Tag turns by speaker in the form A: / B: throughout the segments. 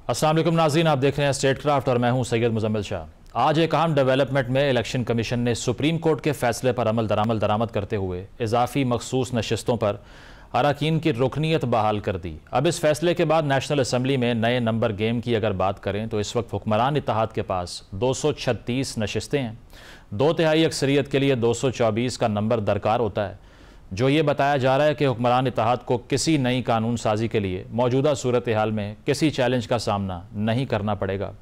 A: अस्सलाम वालेकुम नाज़रीन, आप देख रहे हैं स्टेट क्राफ्ट और मैं हूं सैयद मुजम्मिल शाह। आज एक अहम डेवलपमेंट में इलेक्शन कमीशन ने सुप्रीम कोर्ट के फैसले पर अमल दरामद करते हुए इजाफी मखसूस नशिस्तों पर अरकान की रुकनीत बहाल कर दी। अब इस फैसले के बाद नेशनल असम्बली में नए नंबर गेम की अगर बात करें तो इस वक्त हुक्मरान इत्तेहाद के पास 236 नशिस्तें हैं। 2/3 अक्सरियत के लिए 224 का नंबर दरकार होता है, जो ये बताया जा रहा है कि हुक्मरान इत्तेहाद को किसी नई कानून साजी के लिए मौजूदा सूरत हाल में किसी चैलेंज का सामना नहीं करना पड़ेगा।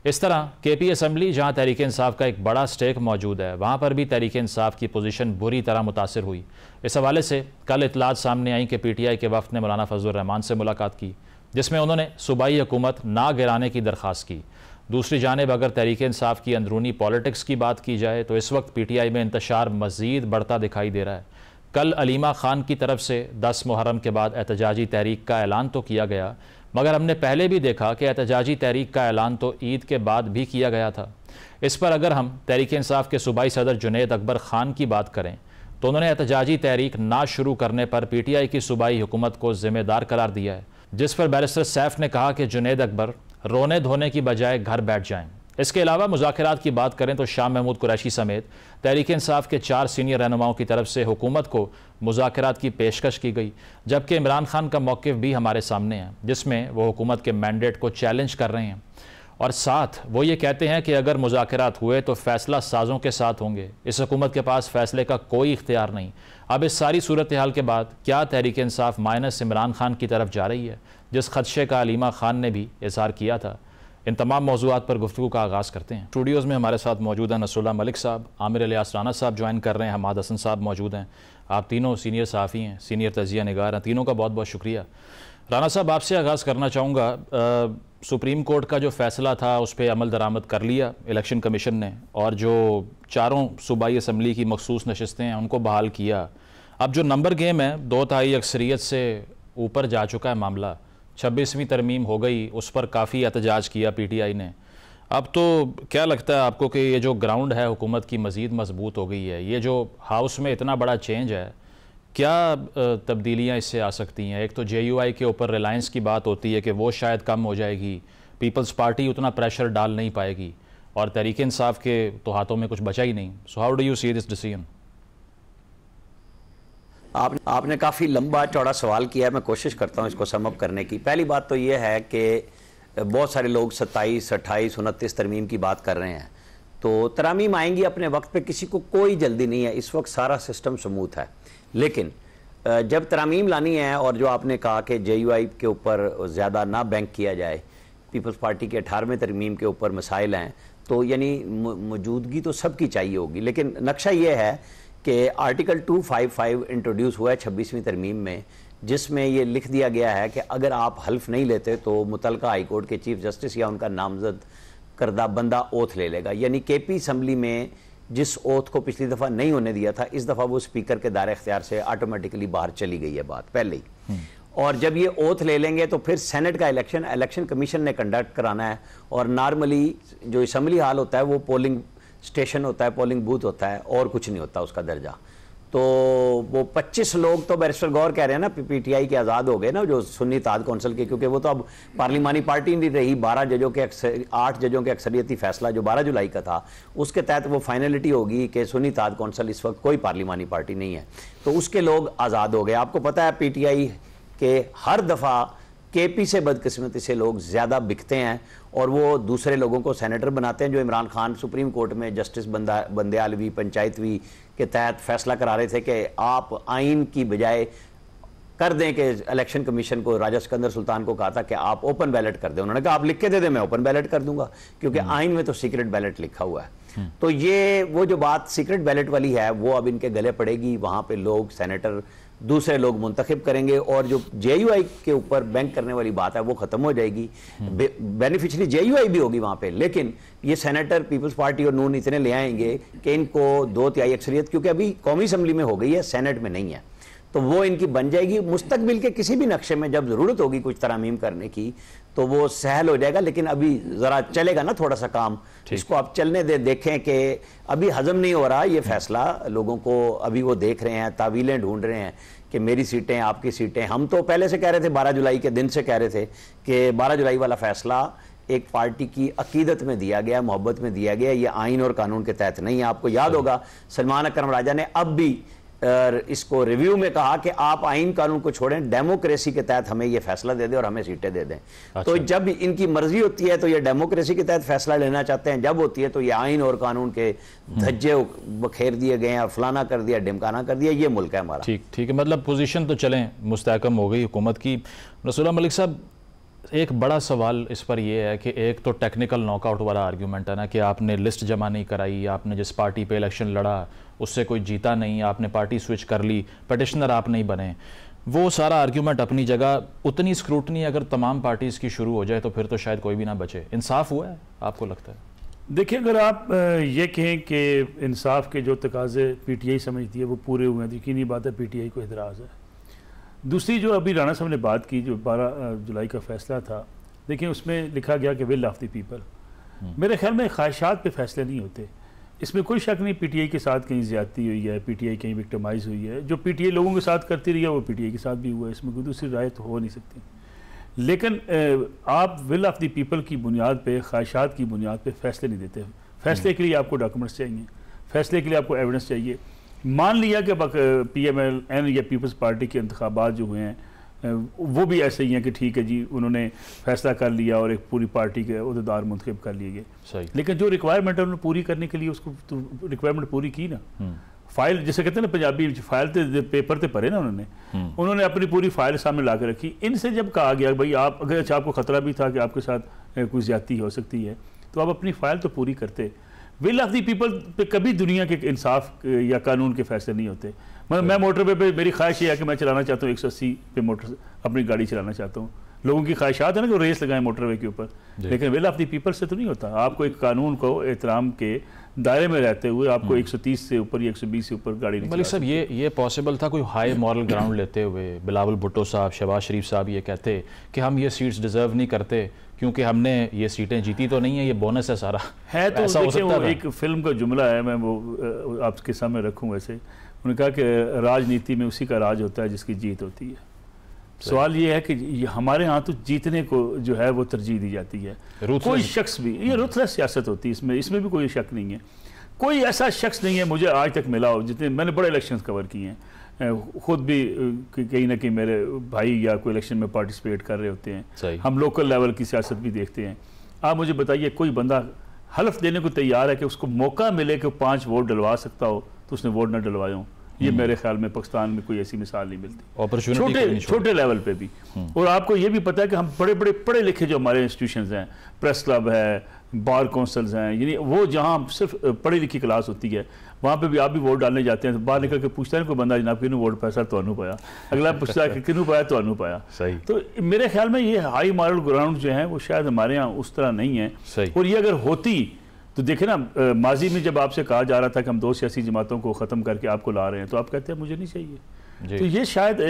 A: इस तरह KP असम्बली, जहाँ तहरीक इंसाफ का एक बड़ा स्टेक मौजूद है, वहाँ पर भी तहरीक इंसाफ की पोजीशन बुरी तरह मुतासर हुई। इस हवाले से कल इतलात सामने आई कि PTI के वफ़द ने मौलाना फजलुर रहमान से मुलाकात की, जिसमें उन्होंने सूबाई हुकूमत ना गिराने की दरख्वास्त की। दूसरी जानिब अगर तहरीक इंसाफ की अंदरूनी पॉलिटिक्स की बात की जाए तो इस वक्त PTI में इंतशार मज़ीद बढ़ता दिखाई दे रहा है। कल अलीमा खान की तरफ से 10 मुहर्रम के बाद एहतजाजी तहरीक का ऐलान तो किया गया, मगर हमने पहले भी देखा कि एहतजाजी तहरीक का ऐलान तो ईद के बाद भी किया गया था। इस पर अगर हम तहरीक इंसाफ के सूबाई सदर जुनैद अकबर खान की बात करें तो उन्होंने एहतजाजी तहरीक ना शुरू करने पर PTI की सूबाई हुकूमत को जिम्मेदार करार दिया है, जिस पर बैरिस्टर सैफ ने कहा कि जुनैद अकबर रोने धोने की बजाय घर बैठ जाएं। इसके अलावा मुज़ाकरात की बात करें तो शाह महमूद कुरैशी समेत तहरीक इंसाफ के 4 सीनियर रहनुमाओं की तरफ से हुकूमत को मुज़ाकरात की पेशकश की गई, जबकि इमरान खान का मौक़िफ़ भी हमारे सामने है, जिसमें वो हुकूमत के मैंडेट को चैलेंज कर रहे हैं और साथ वो ये कहते हैं कि अगर मुज़ाकरात हुए तो फ़ैसला साजों के साथ होंगे। इस हुकूमत के पास फ़ैसले का कोई इख्तियार नहीं। अब इस सारी सूरत हाल के बाद क्या तहरीक इंसाफ माइनस इमरान खान की तरफ जा रही है, जिस खदशे का अलीमा खान ने भी इज़हार किया था? इन तमाम मौज़ूआत पर गुफ्तगू का आगाज़ करते हैं। स्टूडियोज़ में हमारे साथ मौजूद हैं नसरुल्लाह मलिक साहब, आमिर इलियास राना साहब ज्वाइन कर रहे हैं, हमाद हसन साहब मौजूद हैं। आप तीनों सीनियर सहाफ़ी हैं, सीनियर तजिया निगार हैं, तीनों का बहुत बहुत शुक्रिया। राना साहब, आपसे आगाज़ करना चाहूँगा। सुप्रीम कोर्ट का जो फ़ैसला था उस पर अमल दरामद कर लिया इलेक्शन कमीशन ने, और जो 4 सूबाई असम्बली की मखसूस नशिस्तें हैं उनको बहाल किया। अब जो नंबर गेम है 2/3 अक्सरियत से ऊपर जा चुका है मामला, 26वीं तरमीम हो गई, उस पर काफ़ी एहतजाज किया PTI ने। अब तो क्या लगता है आपको कि ये जो ग्राउंड है हुकूमत की मज़ीद मजबूत हो गई है? ये जो हाउस में इतना बड़ा चेंज है, क्या तब्दीलियाँ इससे आ सकती हैं? एक तो JUI के ऊपर रिलायंस की बात होती है कि वो शायद कम हो जाएगी, पीपल्स पार्टी उतना प्रेशर डाल नहीं पाएगी, और तहरीक इंसाफ के तो हाथों में कुछ बचा ही नहीं। So how do you see this decision?
B: आपने काफ़ी लंबा चौड़ा सवाल किया है, मैं कोशिश करता हूँ इसको समअप करने की। पहली बात तो ये है कि बहुत सारे लोग 27, 28, 29 तरमीम की बात कर रहे हैं, तो तरमीम आएंगी अपने वक्त पे, किसी को कोई जल्दी नहीं है। इस वक्त सारा सिस्टम स्मूथ है, लेकिन जब तरमीम लानी है, और जो आपने कहा कि JUI के ऊपर ज़्यादा ना बैंक किया जाए, पीपल्स पार्टी के 18वें तरमीम के ऊपर मसाइल हैं, तो यानी मौजूदगी तो सबकी चाहिए होगी। लेकिन नक्शा ये है कि आर्टिकल 255 इंट्रोड्यूस हुआ है 26वीं तरमीम में, जिसमें ये लिख दिया गया है कि अगर आप हल्फ नहीं लेते तो मुतलका हाई कोर्ट के चीफ जस्टिस या उनका नामजद करदा बंदा ओथ ले लेगा। यानी KP असम्बली में जिस ओथ को पिछली दफ़ा नहीं होने दिया था, इस दफ़ा वो स्पीकर के दायरे इख्तियार से ऑटोमेटिकली बाहर चली गई है बात पहले ही। और जब ये ओथ ले लेंगे तो फिर सेनेट का इलेक्शन कमीशन ने कंडक्ट कराना है, और नॉर्मली जो असम्बली हाल होता है वो पोलिंग स्टेशन होता है, पोलिंग बूथ होता है, और कुछ नहीं होता उसका दर्जा। तो वो 25 लोग तो बैरिस्टर गौर कह रहे हैं ना PTI के आज़ाद हो गए ना, जो सुन्नी इत्तेहाद कौंसिल के, क्योंकि वो तो अब पार्लिमानी पार्टी नहीं रही। 8 जजों के अक्सरियती फैसला जो 12 जुलाई का था, उसके तहत वो फाइनलिटी होगी कि सुन्नी इत्तेहाद कौंसिल इस वक्त कोई पार्लिमानी पार्टी नहीं है, तो उसके लोग आज़ाद हो गए। आपको पता है PTI के हर दफ़ा KP से बदकिस्मती से लोग ज़्यादा बिकते हैं, और वो दूसरे लोगों को सेनेटर बनाते हैं। जो इमरान खान सुप्रीम कोर्ट में जस्टिस बंदयालवी पंचायतवी के तहत फैसला करा रहे थे कि आप आइन की बजाय कर दें, कि इलेक्शन कमीशन को, राजा सिकंदर सुल्तान को कहा था कि आप ओपन बैलेट कर दें, उन्होंने कहा आप लिख के दे दें, मैं ओपन बैलेट कर दूंगा, क्योंकि आइन में तो सीक्रेट बैलेट लिखा हुआ है। तो ये वो जो बात सीक्रेट बैलेट वाली है वो अब इनके गले पड़ेगी। वहाँ पे लोग सेनेटर दूसरे लोग मुंतखब करेंगे, और जो JUI के ऊपर बैंक करने वाली बात है वो ख़त्म हो जाएगी। बेनिफिशरी JUI भी होगी वहाँ पे, लेकिन ये सेनेटर पीपल्स पार्टी और नून इतने ले आएंगे कि इनको 2/3 अक्सरियत, क्योंकि अभी कौमी असम्बली में हो गई है, सेनेट में नहीं है, तो वो इनकी बन जाएगी। मुस्तकबिल के किसी भी नक्शे में जब ज़रूरत होगी कुछ तरमीम करने की तो वो सहल हो जाएगा, लेकिन अभी ज़रा चलेगा ना थोड़ा सा काम, इसको आप चलने दे। देखें कि अभी हजम नहीं हो रहा ये फैसला लोगों को, अभी वो देख रहे हैं, तावीलें ढूंढ रहे हैं कि मेरी सीटें, आपकी सीटें। हम तो पहले से कह रहे थे, 12 जुलाई के दिन से कह रहे थे कि 12 जुलाई वाला फैसला एक पार्टी की अकीदत में दिया गया, मोहब्बत में दिया गया, ये आइन और कानून के तहत नहीं है। आपको याद होगा सलमान अकरम राजा ने अब भी इसको रिव्यू में कहा कि आप आइन कानून को छोड़ें, डेमोक्रेसी के तहत हमें ये फैसला दे दें और हमें सीटें दे दें। तो जब इनकी मर्जी होती है तो ये डेमोक्रेसी के तहत फैसला लेना चाहते हैं, जब होती है तो ये आइन और कानून के धज्जे बखेर दिए गए हैं और फलाना कर दिया, ढिमकाना कर दिया। ये मुल्क है हमारा।
A: ठीक है, मतलब पोजीशन तो चलें मुस्तहकम हो गई हुकूमत की। रसूलुल्लाह मलिक साहब, एक बड़ा सवाल इस पर यह है कि एक तो टेक्निकल नॉकआउट वाला आर्ग्यूमेंट है ना कि आपने लिस्ट जमा नहीं कराई, आपने जिस पार्टी पे इलेक्शन लड़ा उससे कोई जीता नहीं, आपने पार्टी स्विच कर ली, पटिशनर आप नहीं बने। वो सारा आर्ग्यूमेंट अपनी जगह, उतनी स्क्रूटनी अगर तमाम पार्टीज़ की शुरू हो जाए तो फिर तो शायद कोई भी ना बचे। इंसाफ हुआ है आपको लगता है?
C: देखिए, अगर आप ये कहें कि इंसाफ के जो तकाजे पीटीआई समझती है वो पूरे हुए हैं, यकीनी बात है पीटीआई को एतराज़ है। दूसरी जो अभी राणा साहब ने बात की, जो 12 जुलाई का फैसला था, देखिए उसमें लिखा गया कि विल ऑफ द पीपल। मेरे ख्याल में ख्वाहिशात पे फैसले नहीं होते। इसमें कोई शक नहीं पीटीआई के साथ कहीं ज़्यादती हुई है, पीटीआई कहीं विक्टिमाइज़ हुई है। जो पीटीआई लोगों के साथ करती रही है वो पीटीआई के साथ भी हुआ है, इसमें कोई दूसरी राय तो हो नहीं सकती। लेकिन आप विल ऑफ द पीपल की बुनियाद पे, ख्वाहिशात की बुनियाद पे फैसले नहीं देते। फैसले के लिए आपको डॉक्यूमेंट्स चाहिए, फैसले के लिए आपको एविडेंस चाहिए। मान लिया कि PMLN या पीपल्स पार्टी के इंतखाबात जो हुए हैं वो भी ऐसे ही हैं कि ठीक है जी, उन्होंने फैसला कर लिया और एक पूरी पार्टी के उहदेदार मुंतखब कर लिए गए। लेकिन जो रिक्वायरमेंट है उन्होंने पूरी करने के लिए उसको तो रिक्वायरमेंट पूरी की ना। फाइल जिसे कहते हैं ना पंजाबी, फाइल तो पेपर तो पढ़े ना उन्होंने अपनी पूरी फाइल सामने ला कर रखी। इनसे जब कहा गया भाई आप, अगर आपको खतरा भी था कि आपके साथ कोई ज्यादती हो सकती है, तो आप अपनी फाइल तो पूरी करते। विल ऑफ द पीपल पे कभी दुनिया के इंसाफ या कानून के फैसले नहीं होते। मतलब मैं मोटरवे पे मेरी ख्वाहिश ये है कि मैं चलाना चाहता हूँ 180 पे मोटर अपनी गाड़ी चलाना चाहता हूँ। लोगों की ख्वाहिशात है ना जो रेस लगाएं मोटरवे के ऊपर, लेकिन विल ऑफ द पीपल से तो नहीं होता। आपको एक कानून को एहतराम के दायरे में रहते हुए आपको 130 से ऊपर या 120 से ऊपर गाड़ी नहीं।
A: मलिक साहब, ये पॉसिबल था कोई हाई मॉरल ग्राउंड लेते हुए बिलावल भुट्टो साहब, शहबाज शरीफ साहब ये कहते कि हम ये सीट्स डिजर्व नहीं करते क्योंकि हमने ये सीटें जीती तो नहीं है, ये बोनस है सारा है, तो ऐसा हो सकता है? एक
C: फिल्म का जुमला है, मैं वो आपके सामने रखूँ। वैसे उन्होंने कहा कि राजनीति में उसी का राज होता है जिसकी जीत होती है। सवाल ये है कि हमारे यहाँ तो जीतने को जो है वो तरजीह दी जाती है। कोई शख्स भी, ये रुथलेस सियासत होती है, इसमें भी कोई शक नहीं है। कोई ऐसा शख्स नहीं है मुझे आज तक मिला हो, जितने मैंने बड़े इलेक्शंस कवर किए हैं, खुद भी कहीं ना कहीं मेरे भाई या कोई इलेक्शन में पार्टिसिपेट कर रहे होते हैं, हम लोकल लेवल की सियासत भी देखते हैं। आप मुझे बताइए कोई बंदा हल्फ देने को तैयार है कि उसको मौका मिले कि 5 वोट डलवा सकता हो तो उसने वोट न डलवाए हों? ये मेरे ख्याल में पाकिस्तान में कोई ऐसी मिसाल नहीं मिलती, छोटे लेवल पे भी। और आपको ये भी पता है कि हम बड़े बड़े पढ़े लिखे जो हमारे इंस्टीट्यूशंस हैं, प्रेस क्लब है, बार काउंसिल्स हैं, यानी वो जहाँ सिर्फ पढ़ी लिखी क्लास होती है, वहाँ पे भी आप भी वोट डालने जाते हैं तो बाहर निकल के पूछता है कोई बंदा जनाब किनू वोट पाया? सर तो पाया। अगला पूछता है किनू पाया? तो पाया। सही। तो मेरे ख्याल में ये हाई मॉरल ग्राउंड जो है वो शायद हमारे यहाँ उस तरह नहीं है। और ये अगर होती तो देखे ना, माजी में जब आपसे कहा जा रहा था कि हम 2 सियासी जमातों को ख़त्म करके आपको ला रहे हैं, तो आप कहते हैं मुझे नहीं चाहिए। तो ये शायद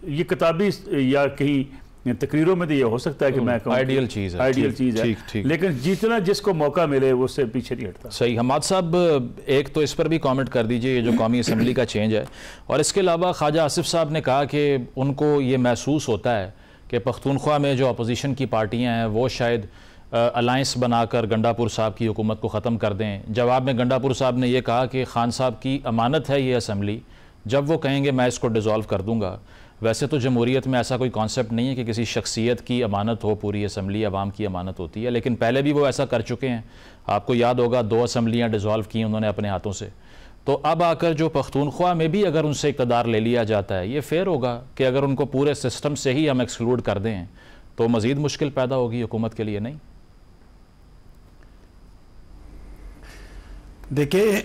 C: ये किताबी या कहीं तकरीरों में तो ये हो सकता है कि मैं कहूँ
A: आइडियल चीज़ है,
C: लेकिन जितना जिसको मौका मिले वो उससे पीछे नहीं हटता।
A: सही। हमाद साहब, एक तो इस पर भी कमेंट कर दीजिए, ये जो कौमी असम्बली का चेंज है, और इसके अलावा ख्वाजा आसिफ साहब ने कहा कि उनको ये महसूस होता है कि पख्तूनख्वा में जो अपोजिशन की पार्टियाँ हैं वो शायद अलायंस बनाकर गंडापुर साहब की हुकूमत को ख़त्म कर दें। जवाब में गंडापुर साहब ने यह कहा कि खान साहब की अमानत है ये असम्बली, जब वो कहेंगे मैं इसको डिज़ोल्व कर दूंगा। वैसे तो जमहूरियत में ऐसा कोई कॉन्सेप्ट नहीं है कि किसी शख्सियत की अमानत हो, पूरी असम्बली अवाम की अमानत होती है, लेकिन पहले भी वो ऐसा कर चुके हैं। आपको याद होगा 2 असम्बलियाँ डिज़ोल्व की उन्होंने अपने हाथों से। तो अब आकर जो पख्तूनख्वा में भी अगर उनसे इक़्तिदार ले लिया जाता है, ये फेयर होगा कि अगर उनको पूरे सिस्टम से ही हम एक्सक्लूड कर दें तो मज़ीद मुश्किल पैदा होगी हुकूमत के लिए, नहीं?
D: देखिए,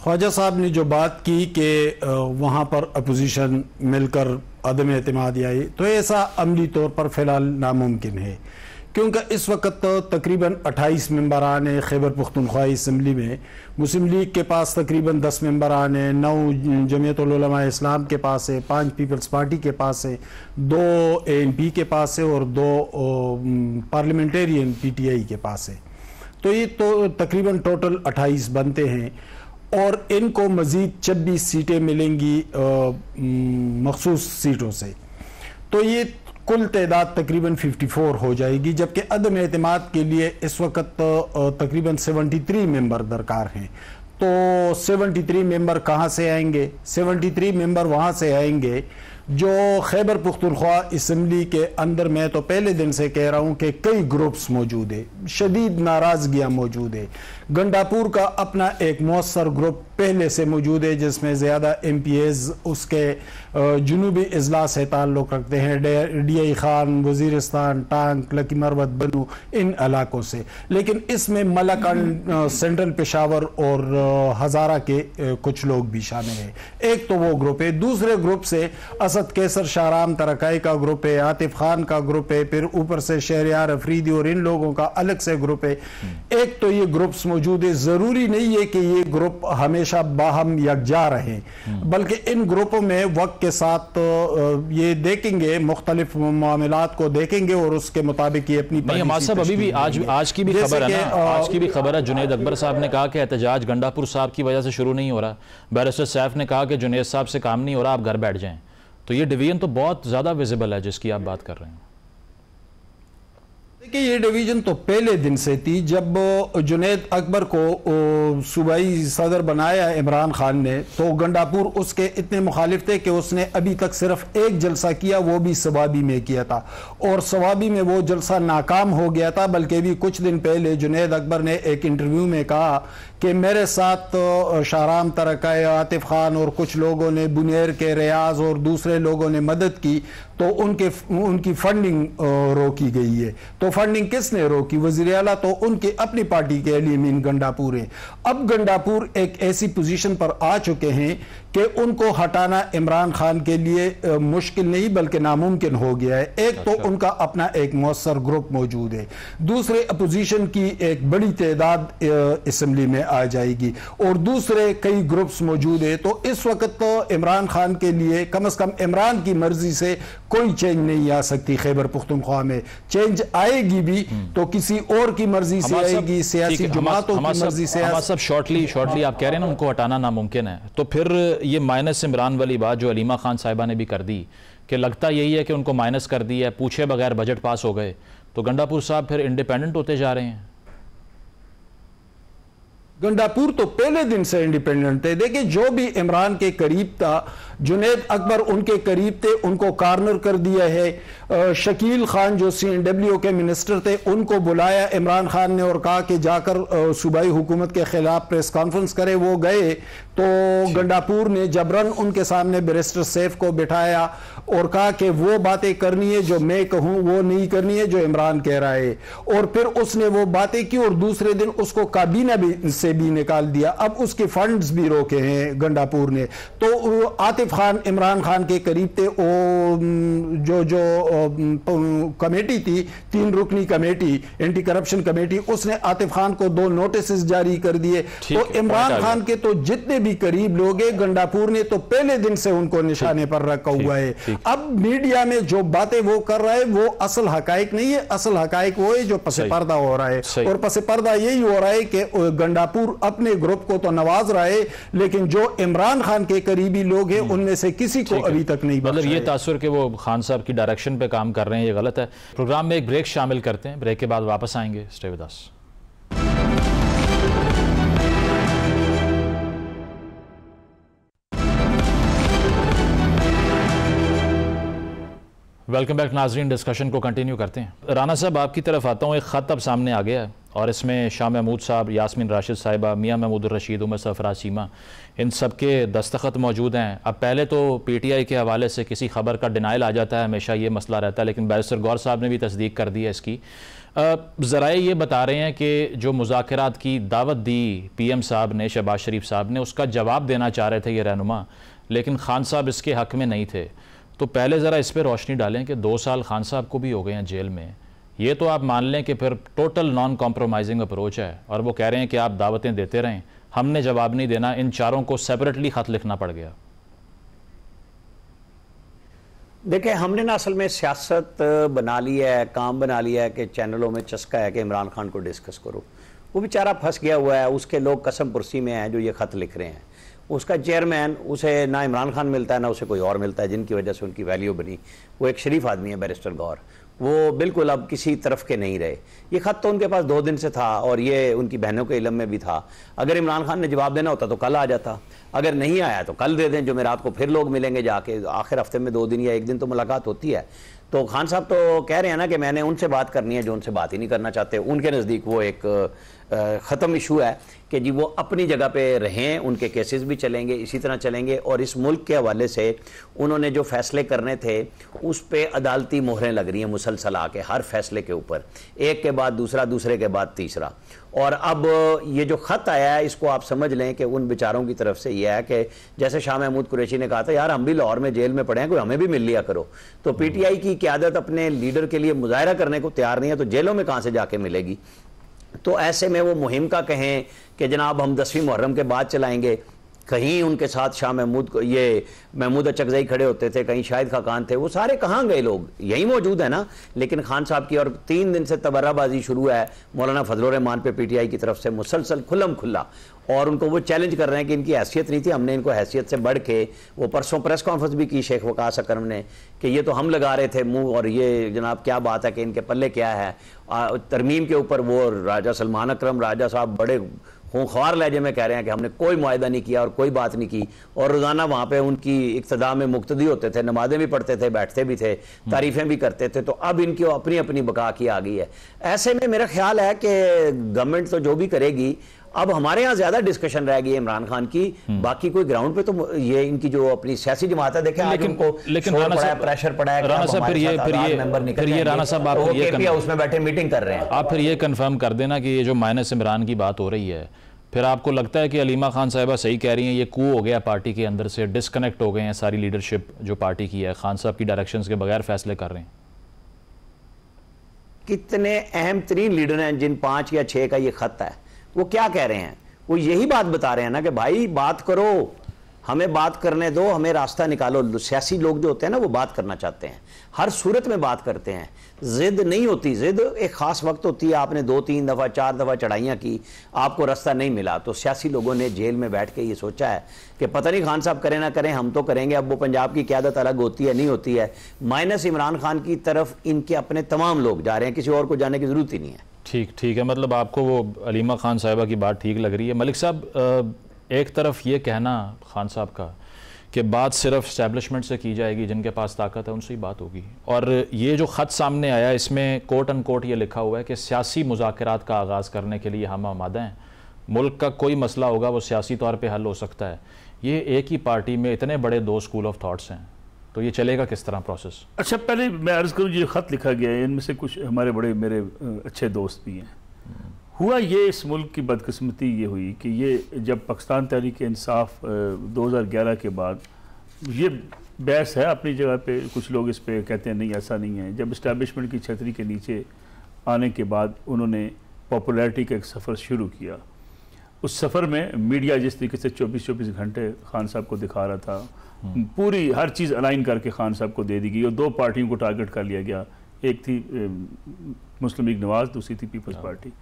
D: ख्वाजा साहब ने जो बात की कि वहाँ पर अपोजिशन मिलकर अदम एतमादी आई, तो ऐसा अमली तौर पर फ़िलहाल नामुमकिन है, क्योंकि इस वक्त तो तकरीबन 28 मेंबरान हैं खैबर पख्तूनख्वा असम्बली में। मुस्लिम लीग के पास तकरीबन 10 मेंबरान हैं, 9 जमीयतुल उलमा इस्लाम के पास है, 5 पीपल्स पार्टी के पास है, 2 ANP के पास है और 2 पार्लियामेंटेरियन PTI के पास है। तो ये तो तकरीबन टोटल 28 बनते हैं। और इनको मजीद 26 सीटें मिलेंगी मखसूस सीटों से, तो ये कुल तादाद तकरीबन 54 हो जाएगी, जबकि अदम एतमाद के लिए इस वक्त तकरीबन 73 मेंबर दरकार हैं। तो 73 मेंबर कहाँ से आएंगे? 73 मेंबर वहाँ से आएंगे जो खैबर पुख्तनख्वा असम्बली के अंदर, मैं तो पहले दिन से कह रहा हूँ कि कई ग्रुप्स मौजूद है, शदीद नाराज़गियाँ मौजूद है। गंडापुर का अपना एक मौसर ग्रुप पहले से मौजूद है जिसमें ज़्यादा MPAs उसके जुनूबी अजला से ताल्लुक़ रखते हैं, DI खान, वज़ीरिस्तान, टांग, लकी मरवत, बनू, इन इलाकों से। लेकिन इसमें मलकन, सेंट्रल पेशावर और हज़ारा के कुछ लोग भी शामिल हैं। एक तो वो ग्रुप है। दूसरे ग्रुप से असद कैसर शाहराम तरकाई का ग्रुप है, आतिफ खान का ग्रुप है, फिर ऊपर से शहरियार अफरीदी और इन लोगों का अलग से ग्रुप है। एक तो ये ग्रुप्स मौजूद है। ज़रूरी नहीं है कि ये ग्रुप हमेशा बाहम यकजा रहे, बल्कि इन ग्रुपों में वक्त के साथ ये देखेंगे, मुख्तलिफ मामलात को देखेंगे और उसके मुताबिक ये अपनी
A: अभी भी आज की भी खबर है ना, आज की भी खबर है, जुनेद अकबर साहब ने कहा कि एहतजाज गंडापुर साहब की वजह से शुरू नहीं हो रहा। बैरिस्टर सैफ ने कहा कि जुनेद साहब से काम नहीं हो रहा, आप घर बैठ जाएं। तो ये डिवीजन तो बहुत ज़्यादा विजिबल है जिसकी आप बात कर रहे हैं।
D: देखिए, ये डिवीजन तो पहले दिन से थी। जब जुनेद अकबर को सूबाई सदर बनाया इमरान खान ने, तो गंडापुर उसके इतने मुखालिफ थे कि उसने अभी तक सिर्फ एक जलसा किया, वो भी सवाबी में किया था, और सवाबी में वो जलसा नाकाम हो गया था। बल्कि भी कुछ दिन पहले जुनेद अकबर ने एक इंटरव्यू में कहा कि मेरे साथ शाहराम तरकाई, आतिफ खान और कुछ लोगों ने, बुनेर के रियाज और दूसरे लोगों ने मदद की, तो उनकी फंडिंग रोकी गई है। तो फंडिंग किसने रोकी? वज़ीर आला तो उनकी अपनी पार्टी के अली अमीन गंडापुर है। अब गंडापुर एक ऐसी पोजीशन पर आ चुके हैं कि उनको हटाना इमरान खान के लिए मुश्किल नहीं बल्कि नामुमकिन हो गया है। एक तो उनका अपना एक मौसर ग्रुप मौजूद है, दूसरे अपोजिशन की एक बड़ी तादाद असम्बली में आ जाएगी, और दूसरे कई ग्रुप्स मौजूद है। तो इस वक्त तो इमरान खान के लिए कम से कम इमरान की मर्जी से कोई चेंज नहीं आ सकती। खैबर पुख्तनख्वा में चेंज आएगी भी तो किसी और की मर्जी से आएगी, सियासी जमातों की मर्जी से।
A: सब शॉर्टली आप कह रहे हैं ना उनको हटाना नामुमकिन है, तो फिर ये माइनस इमरान वाली बात जो अलीमा खान साहिबा ने भी कर दी कि लगता यही है कि उनको माइनस कर दी है, पूछे बगैर बजट पास हो गए, तो गंडापुर साहब फिर इंडिपेंडेंट होते जा रहे हैं।
D: गंडापुर तो पहले दिन से इंडिपेंडेंट थे। देखिए, जो भी इमरान के करीब था, जुनेद अकबर उनके करीब थे, उनको कॉर्नर कर दिया है। शकील खान जो CNW के मिनिस्टर थे, उनको बुलाया इमरान खान ने और कहा कि जाकर सूबाई हुकूमत के खिलाफ प्रेस कॉन्फ्रेंस करे। वो गए तो गंडापुर ने जबरन उनके सामने बैरिस्टर सैफ को बिठाया और कहा कि वो बातें करनी है जो मैं कहूं, वो नहीं करनी है जो इमरान कह रहा है। और फिर उसने वो बातें की और दूसरे दिन उसको काबीना से भी निकाल दिया। अब उसके फंड्स भी रोके हैं गंडापुर ने। तो आतिफ खान इमरान खान के करीब थे, जो कमेटी थी, 3 रुकनी कमेटी, एंटी करप्शन कमेटी, उसने आतिफ खान को 2 नोटिस जारी कर दिए। तो इमरान खान के तो जितने भी करीब लोग हैं, गंडापुर ने तो पहले दिन से उनको निशाने पर रखा हुआ है। अब मीडिया में जो बातें वो कर रहा है वो असल हकाइक नहीं है। असल हकाइक वो है जो पसे पर्दा हो रहा है, और पसे पर्दा यही हो रहा है कि गंडापुर अपने ग्रुप को तो नवाज रहा है, लेकिन जो इमरान खान के करीबी लोग हैं उनमें से किसी को अभी तक नहीं,
A: मतलब ये तासुर कि वो खान साहब की डायरेक्शन पे काम कर रहे हैं, ये गलत है। प्रोग्राम में एक ब्रेक शामिल करते हैं, ब्रेक के बाद वापस आएंगे। Stay with us. Welcome back नाजरीन, डिस्कशन को कंटिन्यू करते हैं। राना साहब, आपकी तरफ आता हूँ। एक ख़त अब सामने आ गया है और इसमें शाह महमूद साहब, यास्मीन राशिद साहिबा, मियाँ महमूद रशीद, उमर सरफराज चीमा, इन सब के दस्तखत मौजूद हैं। अब पहले तो PTI के हवाले से किसी खबर का डिनाइल आ जाता है, हमेशा ये मसला रहता है, लेकिन बैरिस्टर गौर साहब ने भी तस्दीक कर दी है इसकी। ज़राए ये बता रहे हैं कि जो मुज़ाकरात की दावत दी PM साहब ने, शहबाज शरीफ साहब ने, उसका जवाब देना चाह रहे थे ये रहनुमा, लेकिन खान साहब इसके हक़ में नहीं थे। तो पहले ज़रा इस पर रोशनी डालें कि 2 साल खान साहब को भी हो गए हैं जेल में। ये तो आप मान लें कि फिर टोटल नॉन कॉम्प्रोमाइजिंग अप्रोच है, और वो कह रहे हैं कि आप दावतें देते रहें, हमने जवाब नहीं देना। इन चारों को सेपरेटली ख़त लिखना पड़ गया।
B: देखिए, हमने ना असल में सियासत बना ली है, काम बना लिया है कि चैनलों में चस्का है कि इमरान खान को डिस्कस करो। वो बेचारा फंस गया हुआ है, उसके लोग कसम पुरसी में हैं जो ये ख़त लिख रहे हैं। उसका चेयरमैन, उसे ना इमरान खान मिलता है ना उसे कोई और मिलता है, जिनकी वजह से उनकी वैल्यू बनी। वो एक शरीफ आदमी है बैरिस्टर गौर, वो बिल्कुल अब किसी तरफ के नहीं रहे। ये ख़त तो उनके पास 2 दिन से था और ये उनकी बहनों के इल्म में भी था। अगर इमरान खान ने जवाब देना होता तो कल आ जाता, अगर नहीं आया तो कल दे दें, जुमेरात को फिर लोग मिलेंगे जाके, आखिर हफ्ते में 2 दिन या 1 दिन तो मुलाकात होती है। तो खान साहब तो कह रहे हैं ना कि मैंने उनसे बात करनी है जो उनसे बात ही नहीं करना चाहते। उनके नज़दीक वो एक ख़त्म इशू है कि जी वो अपनी जगह पे रहें, उनके केसेस भी चलेंगे, इसी तरह चलेंगे। और इस मुल्क के हवाले से उन्होंने जो फैसले करने थे उस पर अदालती मोहरें लग रही हैं मुसलसल आके, हर फैसले के ऊपर, एक के बाद दूसरा, दूसरे के बाद तीसरा। और अब ये जो ख़त आया है इसको आप समझ लें कि उन बेचारों की तरफ से यह है कि जैसे शाह महमूद कुरैशी ने कहा था, यार हम भी लाहौर में जेल में पड़े हैं, कोई हमें भी मिल लिया करो। तो PTI की क़यादत अपने लीडर के लिए मुजाहरा करने को तैयार नहीं है, तो जेलों में कहाँ से जाके मिलेगी। तो ऐसे में वो मुहिम का कहें कि जनाब हम 10वीं मुहर्रम के बाद चलाएंगे, कहीं उनके साथ शाह महमूद को ये महमूद अचकज़ई खड़े होते थे, कहीं शाहिद खाकान थे, वो सारे कहाँ गए लोग, यही मौजूद है ना। लेकिन खान साहब की और 3 दिन से तबर्राबाजी शुरू है मौलाना फजल रहमान पे PTI की तरफ से मुसलसल खुल्लम खुल्ला, और उनको वो चैलेंज कर रहे हैं कि इनकी हैसियत नहीं थी, हमने इनको हैसियत से बढ़ के, वो परसों प्रेस कॉन्फ्रेंस भी की शेख वकास अकरम ने कि ये तो हम लगा रहे थे मुंह, और ये जनाब क्या बात है कि इनके पल्ले क्या है। तरमीम के ऊपर वो राजा सलमान अकरम राजा साहब बड़े खूंखार लहजे में कह रहे हैं कि हमने कोई मुआहदा नहीं किया और कोई बात नहीं की, और रोज़ाना वहाँ पे उनकी इक्तदा में मुक्तदी होते थे, नमाज़ें भी पढ़ते थे, बैठते भी थे, तारीफ़ें भी करते थे। तो अब इनकी अपनी अपनी बका की आ गई है। ऐसे में मेरा ख्याल है कि गवर्नमेंट तो जो भी करेगी, अब हमारे यहाँ ज्यादा डिस्कशन रह गई है इमरान खान की, बाकी कोई ग्राउंड पे तो ये इनकी जो अपनी सियासी जमात है देखें, आज उनको प्रेशर पड़ा है,
A: राणा साहब फिर ये राणा साहब आप ये
B: उसमें बैठे मीटिंग कर रहे हैं।
A: आप फिर ये कंफर्म कर देना कि ये जो माइनस इमरान की बात हो रही है, फिर आपको लगता है कि अलीमा खान साहिबा सही कह रही हैं, ये कू हो गया पार्टी के अंदर से, डिस्कनेक्ट हो गए हैं सारी लीडरशिप जो पार्टी की है, खान साहब की डायरेक्शंस के बगैर फैसले कर रहे हैं।
B: कितने अहम तरीन लीडर हैं जिन 5 या 6 का ये खत है, वो क्या कह रहे हैं, वो यही बात बता रहे हैं ना कि भाई बात करो, हमें बात करने दो, हमें रास्ता निकालो। सियासी लोग जो होते हैं ना वो बात करना चाहते हैं, हर सूरत में बात करते हैं, जिद नहीं होती। जिद एक खास वक्त होती है, आपने 2-3 दफ़ा 4 दफ़ा चढ़ाइयाँ की, आपको रास्ता नहीं मिला, तो सियासी लोगों ने जेल में बैठ के ये सोचा है कि पता नहीं खान साहब करें ना करें, हम तो करेंगे। अब वो पंजाब की क़यादत अलग होती है नहीं होती है, माइनस इमरान खान की तरफ इनके अपने तमाम लोग जा रहे हैं, किसी और को जाने की ज़रूरत ही नहीं है।
A: ठीक है, मतलब आपको वो अलीमा खान साहिबा की बात ठीक लग रही है। मलिक साहब, एक तरफ ये कहना खान साहब का कि बात सिर्फ इस्टेब्लिशमेंट से की जाएगी, जिनके पास ताकत है उनसे ही बात होगी, और ये जो ख़त सामने आया इसमें कोट एंड कोट ये लिखा हुआ है कि सियासी मुज़ाकरात का आगाज़ करने के लिए हम आमादा हैं, मुल्क का कोई मसला होगा वो सियासी तौर पर हल हो सकता है। ये एक ही पार्टी में इतने बड़े 2 स्कूल ऑफ थाट्स हैं, तो ये चलेगा किस तरह प्रोसेस?
C: अच्छा, पहले मैं अर्ज़ करूँ, जो ख़त लिखा गया है इनमें से कुछ हमारे बड़े मेरे अच्छे दोस्त भी हैं। हुआ ये, इस मुल्क की बदकिस्मती ये हुई कि ये जब पाकिस्तान तहरीक इंसाफ 2011 के बाद, ये बहस है अपनी जगह पे, कुछ लोग इस पे कहते हैं नहीं ऐसा नहीं है, जब इस्टेब्लिशमेंट की छतरी के नीचे आने के बाद उन्होंने पॉपुलैरिटी का एक सफ़र शुरू किया। उस सफ़र में मीडिया जिस तरीके से 24-24 घंटे खान साहब को दिखा रहा था, पूरी हर चीज़ अलाइन करके खान साहब को दे दी गई, और 2 पार्टियों को टारगेट कर लिया गया, एक थी मुस्लिम लीग नवाज, दूसरी थी पीपल्स पार्टी,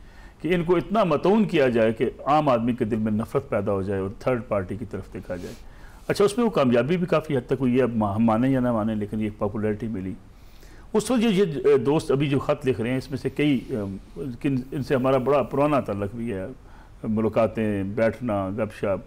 C: कि इनको इतना मतऊन किया जाए कि आम आदमी के दिल में नफरत पैदा हो जाए और थर्ड पार्टी की तरफ देखा जाए। अच्छा, उसमें वो कामयाबी भी काफ़ी हद तक हुई है, अब हम माने या ना माने, लेकिन ये पॉपुलैरिटी मिली। उस वक्त ये दोस्त अभी जो ख़त लिख रहे हैं, इसमें से कई इनसे हमारा बड़ा पुराना ताल्लुक़ भी है, मुलाकातें, बैठना, गपशप,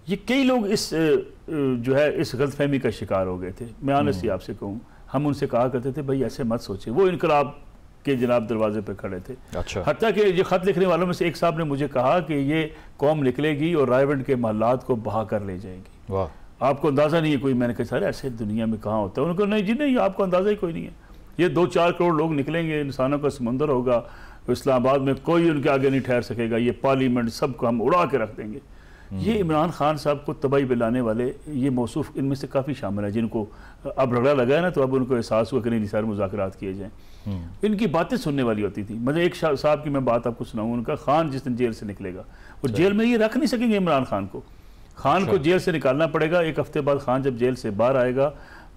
C: ये कई लोग इस जो है इस गलतफहमी का शिकार हो गए थे। मैं ऑनेस्टली आपसे कहूँ, हम उनसे कहा करते थे भाई ऐसे मत सोचे, वो इनकलाब के जनाब दरवाजे पे खड़े थे।
A: अच्छा।
C: हत्ता कि ये ख़त लिखने वालों में से एक साहब ने मुझे कहा कि ये कौम निकलेगी और रायवंड के महलात को बहा कर ले जाएगी।
A: वाह,
C: आपको अंदाज़ा नहीं है कोई? मैंने कहा सर ऐसे दुनिया में कहाँ होता है? उन्होंने कहा नहीं जी नहीं, आपको अंदाज़ा ही कोई नहीं है, ये 2-4 करोड़ लोग निकलेंगे, इंसानों का समंदर होगा, इस्लामाबाद में कोई उनके आगे नहीं ठहर सकेगा, ये पार्लियामेंट सबको हम उड़ा के रख देंगे। ये इमरान खान साहब को तबाही में लाने वाले ये मौसूफ इनमें से काफ़ी शामिल है, जिनको अब रगड़ा लगा है ना, तो अब उनको एहसास हुआ कि नहीं सारे मुज़ाकरात किए जाएँ। इनकी बातें सुनने वाली होती थी। मतलब एक साहब की मैं बात आपको सुनाऊँ, उनका खान जिस दिन जेल से निकलेगा, और जेल में ये रख नहीं सकेंगे इमरान खान को, खान को जेल से निकालना पड़ेगा। 1 हफ्ते बाद खान जब जेल से बाहर आएगा,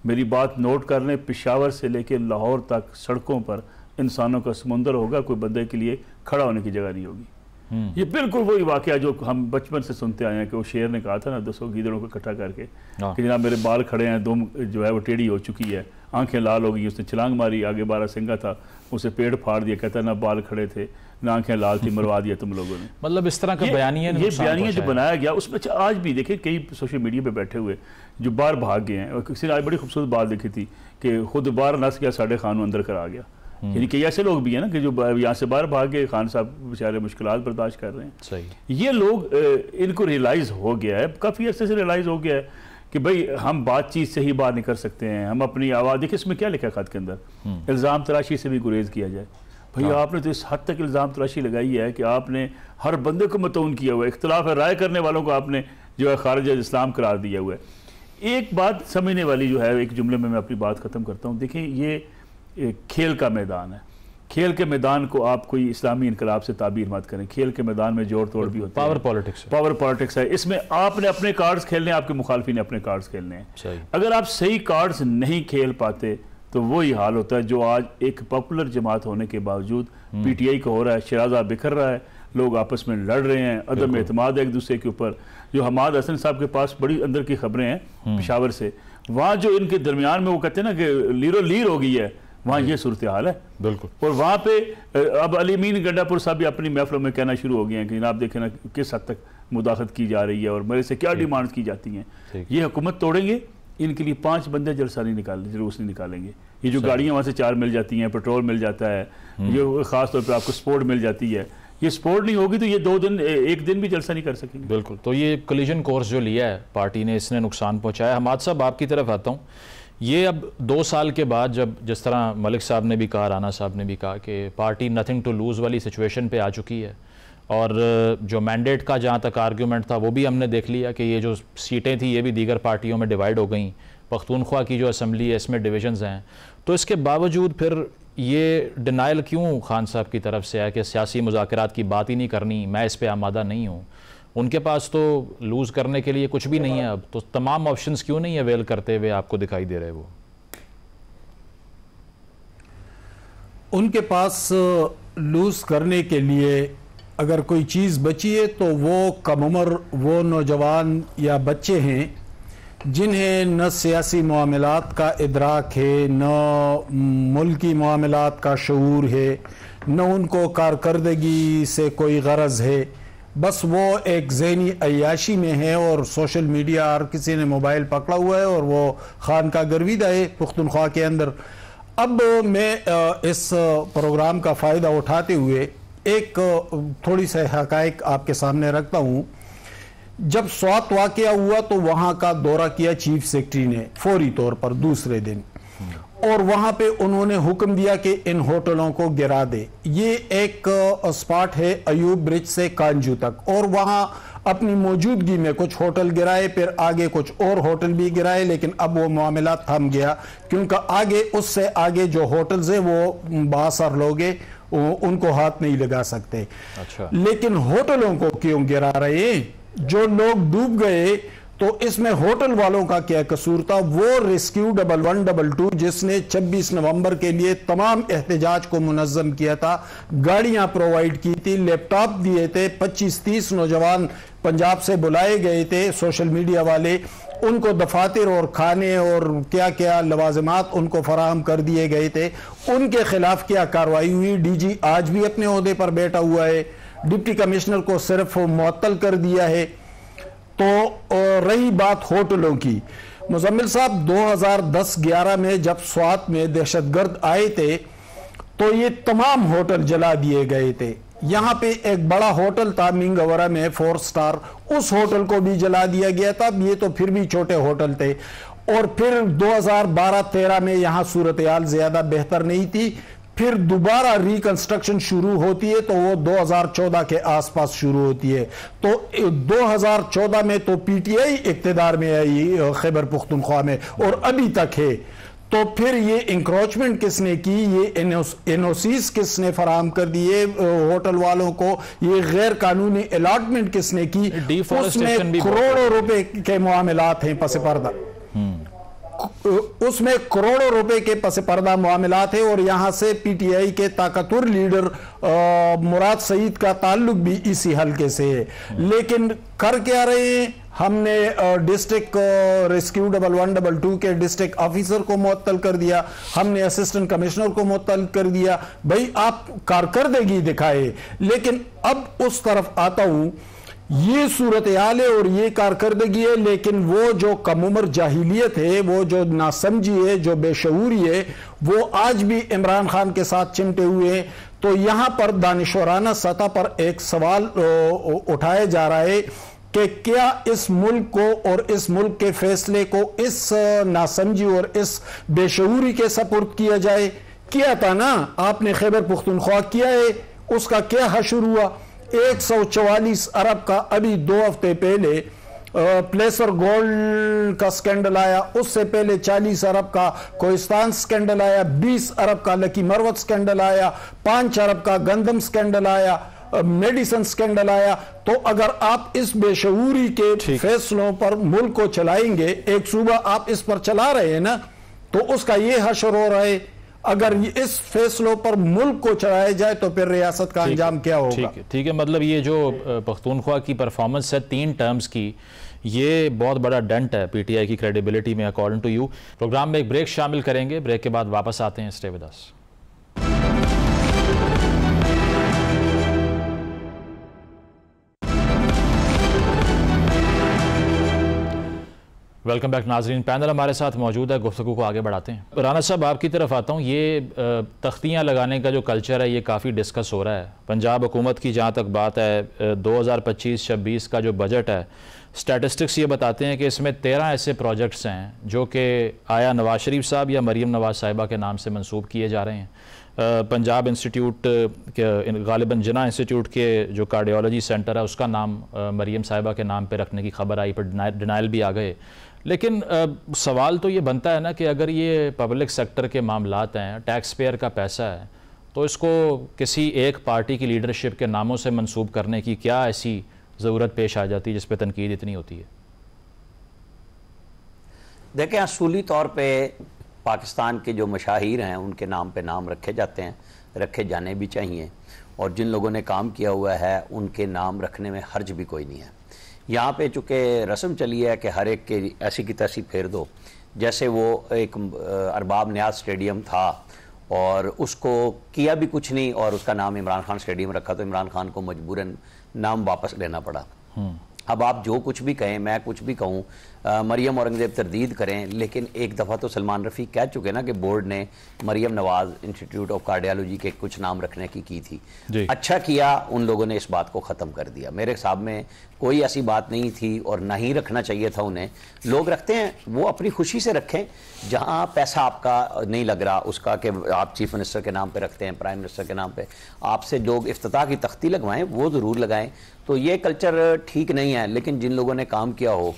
C: मेरी बात नोट कर लें, पेशावर से लेकर लाहौर तक सड़कों पर इंसानों का समुंदर होगा, कोई बंदे के लिए खड़ा होने की जगह नहीं होगी। ये बिल्कुल वही वाकया जो हम बचपन से सुनते आए हैं कि वो शेर ने कहा था ना 200 गीदड़ों को इकट्ठा करके कि जनाब मेरे बाल खड़े हैं, दुम जो है वो टेढ़ी हो चुकी है, आंखें लाल हो गई, उसने छलांग मारी, आगे 12 सिंगा था, उसे पेड़ फाड़ दिया, कहता ना बाल खड़े थे ना आंखें लाल थी, मरवा दिया तुम लोगों ने।
A: मतलब इस तरह का बयानिया
C: ये बयानिया जो बनाया गया उसमें आज भी देखिए कई सोशल मीडिया पे बैठे हुए जो बाहर भाग गए हैं। किसी ने आज बड़ी खूबसूरत बात देखी थी कि खुद बाहर नस गया साढ़े खानों अंदर करा गया, यानी कई ऐसे लोग भी हैं ना कि जो यहाँ से बाहर भाग गए, खान साहब बेचारे मुश्किलात बर्दाश्त कर रहे हैं।
A: सही।
C: ये लोग इनको रियलाइज़ हो गया है, काफ़ी अर्से से रियलाइज़ हो गया है कि भाई हम बातचीत से ही बात नहीं कर सकते हैं, हम अपनी आवाज़, देखिए इसमें क्या लिखा है खत के अंदर, इल्ज़ाम तराशी से भी गुरेज किया जाए। भाई आपने तो इस हद तक इल्ज़ाम तराशी लगाई है कि आपने हर बंदे को मतऊन किया हुआ है, इख्तिलाफ राय करने वालों को आपने जो है खारिज इस्लाम करार दिया हुआ है। एक बात समझने वाली जो है, एक जुमले में मैं अपनी बात ख़त्म करता हूँ। देखिए ये खेल का मैदान है, खेल के मैदान को आप कोई इस्लामी इनकलाब से ताबीर मत करें। खेल के मैदान में जोड़ तोड़ भी होता है, पावर पॉलिटिक्स है, इसमें आपने अपने कार्ड्स खेलने, आपके मुखालफी ने अपने कार्ड्स खेलने हैं। अगर आप सही कार्ड्स नहीं खेल पाते तो वही हाल होता है जो आज एक पॉपुलर जमात होने के बावजूद पीटीआई का हो रहा है। शराजा बिखर रहा है, लोग आपस में लड़ रहे हैं, अदम एतमाद है एक दूसरे के ऊपर। जो हमाद हसन साहब के पास बड़ी अंदर की खबरें हैं पेशावर से, वहाँ जो इनके दरमियान में वो कहते हैं ना कि लीरो लीर हो गई है, वहाँ ये सूरत हाल है बिल्कुल। और वहाँ पे अब अलीमीन गंडापुर साहब भी अपनी महफिलों में कहना शुरू हो गए हैं कि आप देखें ना किस हद तक मुदाखलत की जा रही है और मेरे से क्या डिमांड्स की जाती हैं। ये हुकूमत तोड़ेंगे, इनके लिए 5 बंदे जलसा नहीं निकालेंगे, जुलूस नहीं निकालेंगे। ये जो गाड़ियाँ वहाँ से 4 मिल जाती हैं, पेट्रोल मिल जाता है, ये ख़ास तौर पर आपको स्पोर्ट मिल जाती है, ये स्पोर्ट नहीं होगी तो ये 2 दिन 1 दिन भी जलसा नहीं कर सकेंगे।
A: बिल्कुल। तो ये कोलिजन कोर्स जो लिया है पार्टी ने, इसने नुकसान पहुँचाया। हमाद साहब आपकी तरफ आता हूँ, ये अब 2 साल के बाद जब जिस तरह मलिक साहब ने भी कहा, राना साहब ने भी कहा कि पार्टी नथिंग टू लूज़ वाली सिचुएशन पे आ चुकी है, और जो मैंडेट का जहाँ तक आर्ग्यूमेंट था वो भी हमने देख लिया कि ये जो सीटें थी ये भी दीगर पार्टियों में डिवाइड हो गई। पख्तूनख्वा की जो असम्बली है इसमें डिविजन्स हैं, तो इसके बावजूद फिर ये डिनाइल क्यों खान साहब की तरफ से है कि सियासी मुज़ाकरात की बात ही नहीं करनी, मैं इस पर आमादा नहीं हूँ। उनके पास तो लूज़ करने के लिए कुछ भी नहीं है अब, तो तमाम ऑप्शंस क्यों नहीं अवेल करते हुए आपको दिखाई दे रहे? वो
D: उनके पास लूज़ करने के लिए अगर कोई चीज़ बची है तो वो कम उम्र वो नौजवान या बच्चे हैं जिन्हें न सियासी मामलात का इदराक है, न मुल्की मामलात का शऊर है, न उनको कारकर्दगी से कोई गरज है। बस वो एक ज़हनी अय्याशी में है और सोशल मीडिया हर किसी ने मोबाइल पकड़ा हुआ है और वो खान का गर्विदा है पुख्तनख्वा के अंदर। अब मैं इस प्रोग्राम का फ़ायदा उठाते हुए एक थोड़ी सी हक़ाइक़ आपके सामने रखता हूँ। जब स्वात वाक़या हुआ तो वहाँ का दौरा किया चीफ सेक्रेटरी ने फौरी तौर पर दूसरे दिन, और वहाँ पे उन्होंने हुक्म दिया कि इन होटलों को गिरा दे। ये एक स्पॉट है अयूब ब्रिज से कांजू तक, और वहाँ अपनी मौजूदगी में कुछ होटल गिराए, फिर आगे कुछ और होटल भी गिराए, लेकिन अब वो मामला थम गया क्योंकि आगे उससे आगे जो होटल्स है वो बासर लोग उनको हाथ नहीं लगा सकते।
A: अच्छा।
D: लेकिन होटलों को क्यों गिरा रहे हैं? जो लोग डूब गए तो इसमें होटल वालों का क्या कसूर था? वो रेस्क्यू 1122 जिसने 26 नवंबर के लिए तमाम एहतजाज को मुनज़्ज़म किया था, गाड़ियां प्रोवाइड की थी, लैपटॉप दिए थे, 25-30 नौजवान पंजाब से बुलाए गए थे सोशल मीडिया वाले, उनको दफातर और खाने और क्या क्या लवाजमात उनको फराहम कर दिए गए थे। उनके खिलाफ क्या कार्रवाई हुई? डीजी आज भी अपने ओहदे पर बैठा हुआ है, डिप्टी कमिश्नर को सिर्फ मुअत्तल कर दिया है। तो रही बात होटलों की, मुजम्मिल साहब 2010-11 में जब स्वात में दहशतगर्द आए थे तो ये तमाम होटल जला दिए गए थे। यहाँ पे एक बड़ा होटल था मिंगवरा में 4 स्टार, उस होटल को भी जला दिया गया था। ये तो फिर भी छोटे होटल थे। और फिर 2012-13 में यहाँ सूरत हाल ज्यादा बेहतर नहीं थी। फिर दोबारा रिकंस्ट्रक्शन शुरू होती है तो वो 2014 के आसपास शुरू होती है। तो 2014 में तो पीटीआई इक्तदार में आई खैबर पुख्तनख्वा में और अभी तक है। तो फिर ये इंक्रोचमेंट किसने की? ये एनओसीज किसने फराहम कर दिए होटल वालों को? ये गैर कानूनी अलॉटमेंट किसने की? उसमें करोड़ों रुपए के मामलात हैं पस पर्दा। उसमें करोड़ों रुपए के पस पर्दा मामलात है और यहां से पीटीआई के ताकतवर लीडर मुराद सईद का ताल्लुक भी इसी हलके से है। लेकिन कर क्या रहे हैं, हमने डिस्ट्रिक्ट रेस्क्यू 1112 के डिस्ट्रिक्ट ऑफिसर को मुअत्तल कर दिया, हमने असिस्टेंट कमिश्नर को मुअत्तल कर दिया। भाई आप कारकर्दगी दिखाए। लेकिन अब उस तरफ आता हूं, ये सूरत हाल है और ये कारकर्दगी है, लेकिन वो जो कम उम्र जाहिलियत है, वो जो नासमझी है, जो बेशऊरी है, वो आज भी इमरान खान के साथ चिमटे हुए हैं। तो यहां पर दानिशवराना सतह पर एक सवाल उठाया जा रहा है कि क्या इस मुल्क को और इस मुल्क के फैसले को इस नासमझी और इस बेशऊरी के सपुर्द किया जाए। किया था ना आपने, खैबर पुख्तनख्वा किया है, उसका क्या हशर हुआ। 144 अरब का अभी 2 हफ्ते पहले प्लेसर गोल्ड का स्कैंडल आया, उससे पहले 40 अरब का कोहिस्तान स्कैंडल आया, 20 अरब का लकी मरवत स्कैंडल आया, 5 अरब का गंदम स्कैंडल आया, मेडिसन स्कैंडल आया। तो अगर आप इस बेशऊरी के फैसलों पर मुल्क को चलाएंगे, एक सूबा आप इस पर चला रहे हैं ना, तो उसका ये हशर हो रहा है। अगर इस फैसलों पर मुल्क को चलाया जाए तो फिर रियासत का अंजाम क्या होगा।
A: ठीक है, मतलब ये जो पख्तूनख्वा की परफॉर्मेंस है 3 टर्म्स की, ये बहुत बड़ा डेंट है पीटीआई की क्रेडिबिलिटी में अकॉर्डिंग टू यू। प्रोग्राम में एक ब्रेक शामिल करेंगे, ब्रेक के बाद वापस आते हैं। Stay with us. Welcome back नाजरीन। पैनल हमारे साथ मौजूद है, गुफ्तगू को आगे बढ़ाते हैं। राना साहब आपकी तरफ आता हूँ। ये तख्तियाँ लगाने का जो कल्चर है ये काफ़ी डिस्कस हो रहा है। पंजाब हुकूमत की जहाँ तक बात है, 2025-26 का जो बजट है, स्टैटिस्टिक्स ये बताते हैं कि इसमें 13 ऐसे प्रोजेक्ट्स हैं जो कि आया नवाज शरीफ साहब या मरीम नवाज साहिबा के नाम से मंसूब किए जा रहे हैं। पंजाब इंस्टीट्यूट के गालिबन जिना इंस्टीट्यूट के जो कार्डियोलॉजी सेंटर है उसका नाम मरीम साहिबा के नाम पे रखने की खबर आई, पर डिनाइल भी आ गए। लेकिन सवाल तो ये बनता है ना कि अगर ये पब्लिक सेक्टर के मामलात हैं, टैक्स पेयर का पैसा है, तो इसको किसी एक पार्टी की लीडरशिप के नामों से मंसूब करने की क्या ऐसी ज़रूरत पेश आ जाती है जिस पे तनकीद इतनी होती है।
B: देखें, असूली तौर पे पाकिस्तान के जो मशाहिर हैं उनके नाम पे नाम रखे जाते हैं, रखे जाने भी चाहिए, और जिन लोगों ने काम किया हुआ है उनके नाम रखने में हर्ज भी कोई नहीं है। यहाँ पे चूँकि रस्म चली है कि हर एक के ऐसी की तैसी फेर दो, जैसे वो एक अरबाब नियाज स्टेडियम था और उसको किया भी कुछ नहीं और उसका नाम इमरान खान स्टेडियम रखा, तो इमरान खान को मजबूरन नाम वापस लेना पड़ा। अब आप जो कुछ भी कहें, मैं कुछ भी कहूँ, मरियम औरंगज़ेब तरदीद करें, लेकिन एक दफ़ा तो सलमान रफ़ी कह चुके ना कि बोर्ड ने मरियम नवाज़ इंस्टीट्यूट ऑफ कार्डियोलॉजी के कुछ नाम रखने की थी। अच्छा किया उन लोगों ने इस बात को ख़त्म कर दिया। मेरे हिसाब में कोई ऐसी बात नहीं थी और ना ही रखना चाहिए था उन्हें। लोग रखते हैं, वो अपनी खुशी से रखें। जहाँ पैसा आपका नहीं लग रहा उसका कि आप चीफ मिनिस्टर के नाम पर रखते हैं, प्राइम मिनिस्टर के नाम पर आपसे लोग इफ्तिताह की तख्ती लगवाएँ, वो ज़रूर लगाएँ। तो ये कल्चर ठीक नहीं है। लेकिन जिन लोगों ने काम किया हो,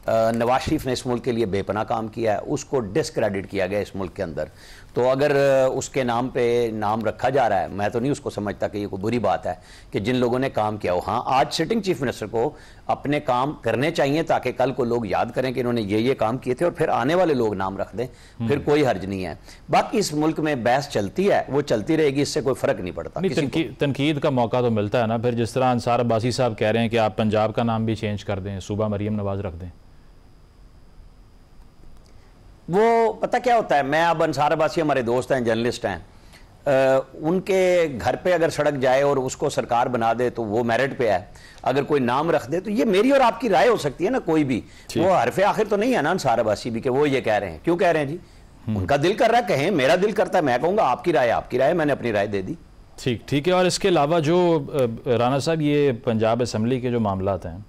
B: नवाज शरीफ ने इस मुल्क के लिए बेपनाह काम किया है, उसको डिसक्रेडिट किया गया इस मुल्क के अंदर। तो अगर उसके नाम पे नाम रखा जा रहा है, मैं तो नहीं उसको समझता कि ये कोई बुरी बात है कि जिन लोगों ने काम किया हो। हाँ, आज सिटिंग चीफ मिनिस्टर को अपने काम करने चाहिए ताकि कल को लोग याद करें कि इन्होंने ये काम किए थे और फिर आने वाले लोग नाम रख दें, फिर कोई हर्ज नहीं है। बाकी इस मुल्क में बहस चलती है, वो चलती रहेगी, इससे कोई फर्क नहीं पड़ता।
A: तनकीद का मौका तो मिलता है ना। फिर जिस तरह अंसार अब्बासी साहब कह रहे हैं कि आप पंजाब का नाम भी चेंज कर दें, सूबा मरीम नवाज रख दें।
B: वो पता क्या होता है, मैं अब अंसार अब्बासी हमारे दोस्त हैं, जर्नलिस्ट हैं, उनके घर पे अगर सड़क जाए और उसको सरकार बना दे तो वो मेरिट पे है। अगर कोई नाम रख दे तो ये मेरी और आपकी राय हो सकती है ना, कोई भी। वो हरफे आखिर तो नहीं है ना अंसार अब्बासी भी कि वो ये कह रहे हैं। क्यों कह रहे हैं जी? उनका दिल कर रहा है, कहें। मेरा दिल करता है मैं कहूँगा आपकी राय, मैंने अपनी राय दे दी।
A: ठीक है। और इसके अलावा जो राना साहब ये पंजाब असम्बली के जो मामलात हैं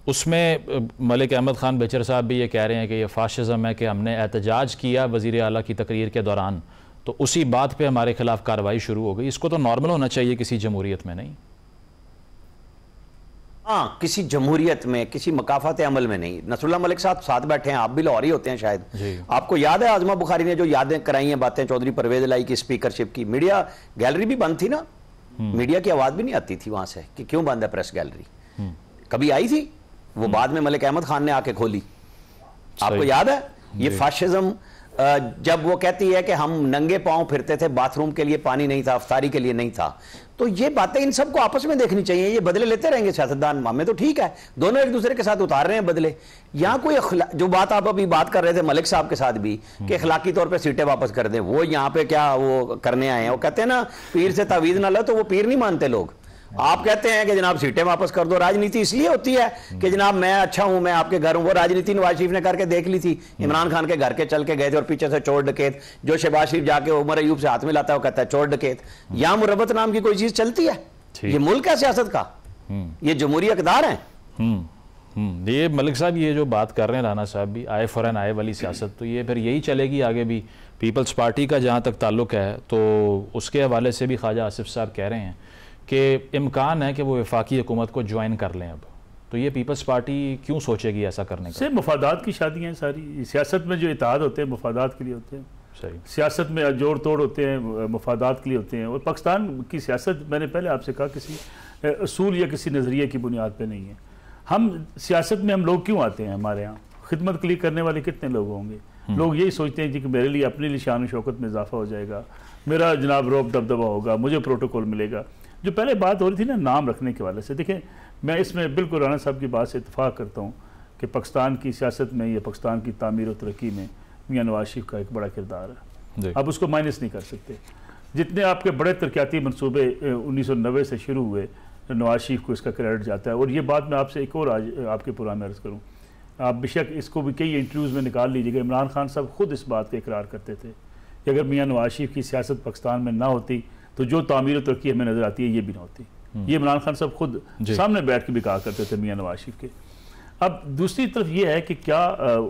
A: उसमें मलिक अहमद ख़ान बेचर साहब भी ये कह रहे हैं कि ये फाशिज़म है कि हमने एहतजाज किया वज़ीर आला की तकरीर के दौरान, तो उसी बात पे हमारे खिलाफ कार्रवाई शुरू हो गई। इसको तो नॉर्मल होना चाहिए किसी जमहूरियत में, नहीं?
B: हाँ, किसी जमहूरियत में, किसी मकाफत अमल में नहीं। नसरुल्लाह मलिक साहब साथ बैठे हैं, आप भी लाहौरी होते हैं शायद। आपको याद है आजमा बुखारी ने जो यादें कराई हैं बातें चौधरी परवेज लाई की स्पीकरशिप की? मीडिया गैलरी भी बंद थी ना, मीडिया की आवाज़ भी नहीं आती थी वहाँ से कि क्यों बंद है प्रेस गैलरी। कभी आई थी? वो बाद में मलिक अहमद खान ने आके खोली, आपको याद है? ये फाशिज्म जब वो कहती है कि हम नंगे पांव फिरते थे, बाथरूम के लिए पानी नहीं था, अफ्तारी के लिए नहीं था, तो ये बातें इन सबको आपस में देखनी चाहिए। ये बदले लेते रहेंगे सियासतदान, हमें तो ठीक है, दोनों एक दूसरे के साथ उतार रहे हैं बदले। यहाँ कोई जो बात आप अभी बात कर रहे थे मलिक साहब के साथ भी कि अखलाकी तौर पे सीटें वापस कर दें, वो यहाँ पे क्या वो करने आए हैं? वो कहते हैं ना पीर से तावीज़ ना लो, तो वो पीर नहीं मानते लोग। आप कहते हैं कि जनाब सीटें वापस कर दो। राजनीति इसलिए होती है कि जनाब मैं अच्छा हूं, मैं आपके घर हूं। वो राजनीति नवाज शरीफ ने करके देख ली थी, इमरान खान के घर के चल के गए थे और पीछे से चोर डकैत, जो शहबाज शरीफ जाके उमर अयूब से हाथ मिलाता है वो कहता है चोर डकैत। यहां मुरब्बत नाम की कोई चीज चलती है? ये मुल्क है सियासत का, ये जमहूरी अक़दार है।
A: ये मलिक साहब ये जो बात कर रहे हैं राना साहब भी, आए फौरन आए वाली सियासत, तो ये फिर यही चलेगी आगे भी। पीपल्स पार्टी का जहाँ तक ताल्लुक है तो उसके हवाले से भी ख्वाजा आसिफ साहब कह रहे हैं कि इम्कान है कि वो वफाकी हुकूमत को ज्वाइन कर लें। अब तो ये पीपल्स पार्टी क्यों सोचेगी ऐसा करने का?
C: से मफादात की शादियाँ सारी सियासत में जो इत्तेहाद होते हैं मफादात के लिए होते हैं।
A: सही, सियासत
C: में जोड़ तोड़ होते हैं, मफादात के लिए होते हैं। और पाकिस्तान की सियासत, मैंने पहले आपसे कहा, किसी असूल या किसी नज़रिए की बुनियाद पर नहीं है। हम सियासत में हम लोग क्यों आते हैं? हमारे यहाँ खिदमत के लिए करने वाले कितने लोग होंगे? लोग यही सोचते हैं कि मेरे लिए अपने लिए शान शौकत में इजाफा हो जाएगा, मेरा जनाब रोब दबदबा होगा, मुझे प्रोटोकॉल मिलेगा। जो पहले बात हो रही थी ना नाम रखने के वाले से, देखें मैं इसमें बिल्कुल राना साहब की बात से इत्तफाक करता हूँ कि पाकिस्तान की सियासत में या पाकिस्तान की तामीर और तरक्की में मियां नवाज शरीफ का एक बड़ा किरदार है। अब उसको माइनस नहीं कर सकते। जितने आपके बड़े तरक्याती मनसूबे 1990 से शुरू हुए, नवाज शरीफ को इसका क्रेडिट जाता है। और ये बात मैं आपसे एक और आज आपके पुराने अर्ज़ करूँ, आप बेशक इसको भी कई इंटरव्यूज़ में निकाल लीजिएगा, इमरान खान साहब खुद इस बात का इकरार करते थे कि अगर मियां नवाज शरीफ की सियासत पाकिस्तान में ना होती तो जो तामीर और तरक्की हमें नज़र आती है ये भी ना होती। ये इमरान खान साहब खुद सामने बैठ के भी कहा करते थे मियां नवाज शरीफ के। अब दूसरी तरफ ये है कि क्या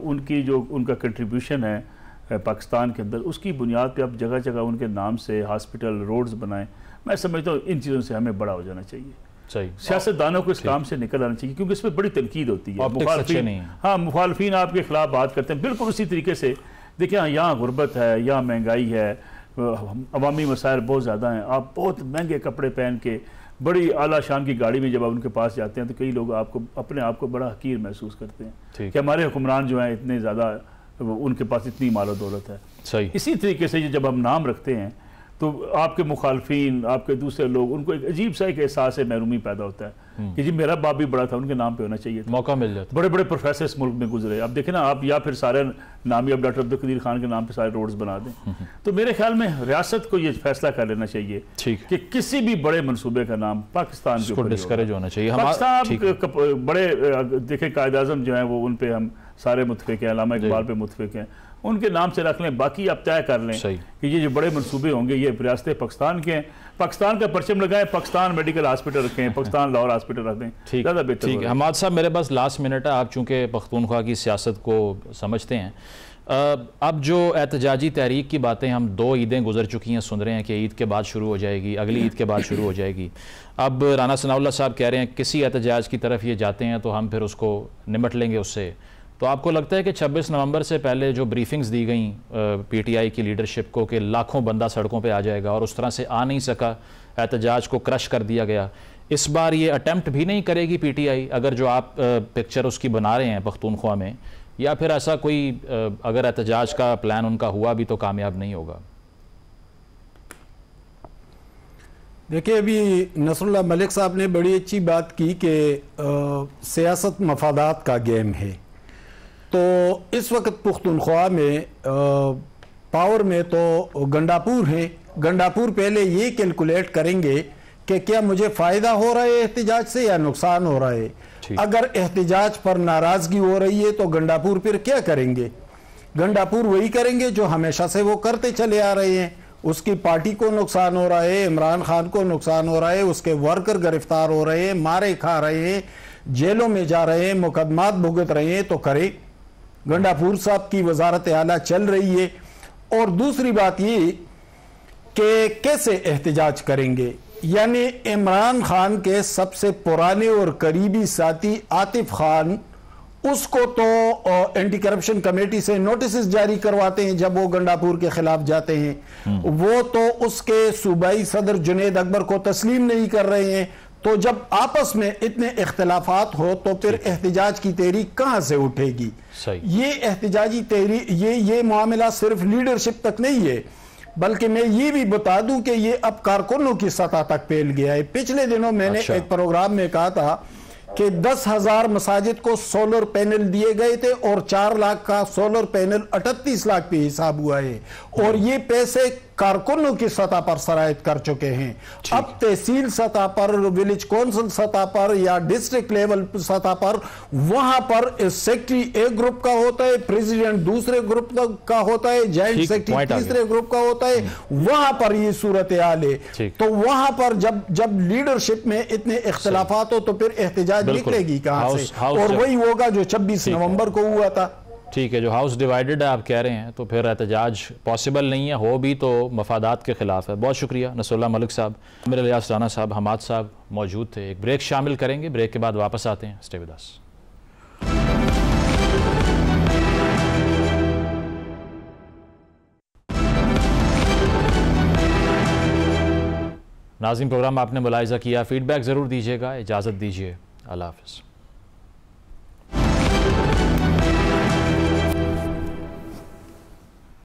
C: उनकी जो उनका कंट्रीब्यूशन है पाकिस्तान के अंदर, उसकी बुनियाद पे अब जगह जगह उनके नाम से हॉस्पिटल, रोड्स बनाएं। मैं समझता हूँ इन चीज़ों से हमें बड़ा हो जाना चाहिए। सही, सियासतदानों को इस काम से निकल आना चाहिए, क्योंकि इसमें बड़ी तनकीद होती है। मुखालफीन आपके खिलाफ बात करते हैं। बिल्कुल उसी तरीके से देखिए, यहाँ गुर्बत है, यहाँ महंगाई है, अवामी मसाइल बहुत ज़्यादा हैं। आप बहुत महंगे कपड़े पहन के बड़ी आला शान की गाड़ी में जब आप उनके पास जाते हैं तो कई लोग आपको अपने आप को बड़ा हकीर महसूस करते हैं कि हमारे हुक्मरान जो हैं इतने ज़्यादा, उनके पास इतनी मालो दौलत है। सही, इसी तरीके से जब हम नाम रखते हैं तो आपके मुखालफीन, आपके दूसरे लोग, उनको एक अजीब सा एक एहसास है, महरूमी पैदा होता है कि जी मेरा बाप भी बड़ा था, उनके नाम पे होना चाहिए, मौका मिल जाता। बड़े बड़े प्रोफेसर इस मुल्क में गुजरे। अब देखें ना आप, या फिर सारे नामी अब डॉक्टर अब्दुल कदीर खान के नाम पे सारे रोड्स बना दें। तो मेरे ख्याल में रियासत को ये फैसला कर लेना चाहिए कि किसी भी बड़े मनसूबे का नाम पाकिस्तान के ऊपर डिस्करेज होना चाहिए। पाकिस्तान बड़े देखें कायद आज़म जो है वो, उन पे हम सारे मुतफिक हैं, अल्लामा इकबाल पे मुतफिक हैं, उनके नाम से रख लें। बाकी आप तय कर लें कि ये जो बड़े मंसूबे होंगे ये रियासत पाकिस्तान के हैं, पाकिस्तान का परचम लगाएं, पाकिस्तान मेडिकल हॉस्पिटल रखें, पाकिस्तान लाहौर हॉस्पिटल रख दें, ज़्यादा बेहतर। ठीक है हमाद साहब, मेरे पास लास्ट मिनट है। आप चूँकि पख्तूनख्वा की सियासत को समझते हैं, अब जो एहतजाजी तहरीक की बातें हम 2 ईदें गुजर चुकी हैं, सुन रहे हैं कि ईद के बाद शुरू हो जाएगी, अगली ईद के बाद शुरू हो जाएगी। अब राना सनाउल्लाह साहब कह रहे हैं किसी एहतजाज की तरफ ये जाते हैं तो हम फिर उसको निमट लेंगे उससे। तो आपको लगता है कि 26 नवंबर से पहले जो ब्रीफिंग्स दी गई पीटीआई की लीडरशिप को कि लाखों बंदा सड़कों पे आ जाएगा और उस तरह से आ नहीं सका, एहतजाज को क्रश कर दिया गया, इस बार ये अटेम्प्ट भी नहीं करेगी पीटीआई, अगर जो आप पिक्चर उसकी बना रहे हैं पख्तूनख्वा में, या फिर ऐसा कोई अगर एहतजाज का प्लान उनका हुआ भी तो कामयाब नहीं होगा?
D: देखिए, अभी नसरुल्लाह मलिक साहब ने बड़ी अच्छी बात की कि सियासत मफादात का गेम है। तो इस वक्त पुख्तूनख्वा में पावर में तो गंडापुर है। गंडापुर पहले ये कैलकुलेट करेंगे कि क्या मुझे फ़ायदा हो रहा है एहतजाज से या नुकसान हो रहा है। अगर एहतजाज पर नाराज़गी हो रही है तो गंडापुर फिर क्या करेंगे? गंडापुर वही करेंगे जो हमेशा से वो करते चले आ रहे हैं। उसकी पार्टी को नुकसान हो रहा है, इमरान खान को नुकसान हो रहा है, उसके वर्कर गिरफ्तार हो रहे हैं, मारे खा रहे हैं, जेलों में जा रहे हैं, मुकदमात भुगत रहे हैं, तो करे। गंडापुर साहब की वजारत आला चल रही है। और दूसरी बात ये कि कैसे एहतजाज करेंगे, यानी इमरान खान के सबसे पुराने और करीबी साथी आतिफ खान, उसको तो एंटी करप्शन कमेटी से नोटिस जारी करवाते हैं जब वो गंडापुर के खिलाफ जाते हैं। वो तो उसके सूबाई सदर जुनेद अकबर को तस्लीम नहीं कर रहे हैं, तो जब आपस में इतने इख्तलाफात हो तो फिर एहतजाज की तहरीक कहाँ से उठेगी? ये एहतजाजी तहरीक, ये मामला सिर्फ लीडरशिप तक नहीं है, बल्कि मैं ये भी बता दूं कि ये अब कारकुनों की सतह तक फैल गया है। पिछले दिनों मैंने एक प्रोग्राम में कहा था कि 10,000 मसाजिद को सोलर पैनल दिए गए थे और 4 लाख का सोलर पैनल 38 लाख पे हिसाब हुआ है, और ये पैसे कारकुनों की सतह पर सरायत कर चुके हैं। अब तहसील सतह पर, विलेज काउंसिल सतह पर या डिस्ट्रिक्ट लेवल सतह पर, वहां पर सेक्रेटरी एक ग्रुप का होता है, प्रेसिडेंट दूसरे ग्रुप का होता है, जॉइंट सेक्रेटरी तीसरे ग्रुप का होता है, वहां पर ये सूरत हाल है। तो वहां पर जब लीडरशिप में इतने इख्तलाफात हो तो फिर एहतजाज निकलेगी कहां से? और वही होगा जो 26 नवंबर को हुआ था।
A: ठीक है, जो हाउस डिवाइडेड है आप कह रहे हैं, तो फिर एहतजाज पॉसिबल नहीं है, हो भी तो मफादात के खिलाफ है। बहुत शुक्रिया नसरुल्लाह मलिक साहब, आमिर इलियास राना साहब, हमाद साहब मौजूद थे। एक ब्रेक शामिल करेंगे, ब्रेक के बाद वापस आते हैं। Stay with us. नाज़रीन, प्रोग्राम आपने मुलाहिज़ा किया, फीडबैक ज़रूर दीजिएगा। इजाज़त दीजिए, अल्लाह हाफ़िज़।